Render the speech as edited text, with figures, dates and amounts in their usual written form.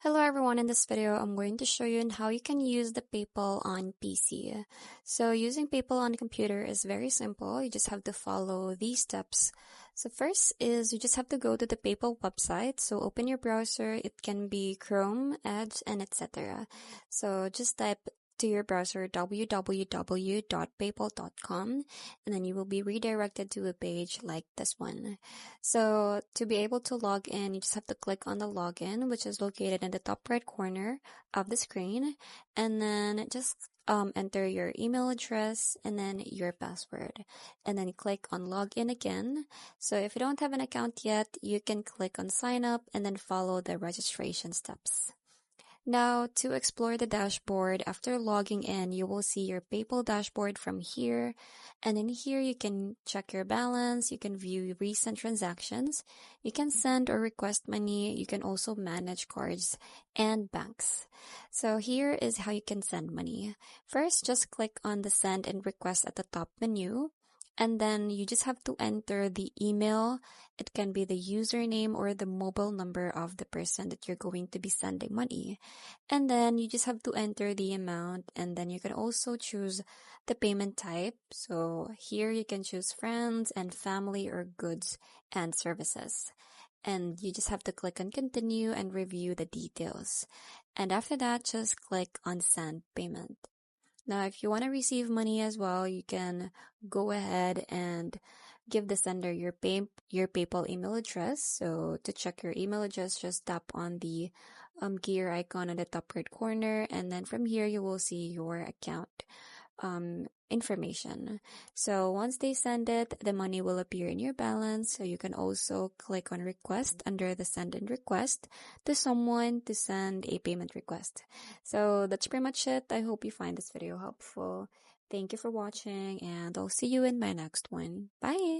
Hello everyone, in this video I'm going to show you on how you can use the PayPal on PC. So using PayPal on the computer is very simple. You just have to follow these steps. So first is you just have to go to the PayPal website. So open your browser. It can be Chrome, Edge, and etc. So just type to your browser www.paypal.com and then you will be redirected to a page like this one. So to be able to log in, you just have to click on the login, which is located in the top right corner of the screen, and then just enter your email address and then your password, and then click on login again. So if you don't have an account yet, you can click on sign up and then follow the registration steps. Now, to explore the dashboard, after logging in, you will see your PayPal dashboard from here. And in here, you can check your balance, you can view recent transactions, you can send or request money, you can also manage cards and banks. So here is how you can send money. First, just click on the send and request at the top menu. And then you just have to enter the email. It can be the username or the mobile number of the person that you're going to be sending money. And then you just have to enter the amount, and then you can also choose the payment type. So here you can choose friends and family or goods and services. And you just have to click on continue and review the details. And after that, just click on send payment. Now, if you want to receive money as well, you can go ahead and give the sender your PayPal email address. So to check your email address, just tap on the gear icon on the top right corner, and then from here you will see your account information. So once they send it, the money will appear in your balance. So you can also click on request under the send and request to someone to send a payment request. So that's pretty much it. I hope you find this video helpful. Thank you for watching, and I'll see you in my next one. Bye!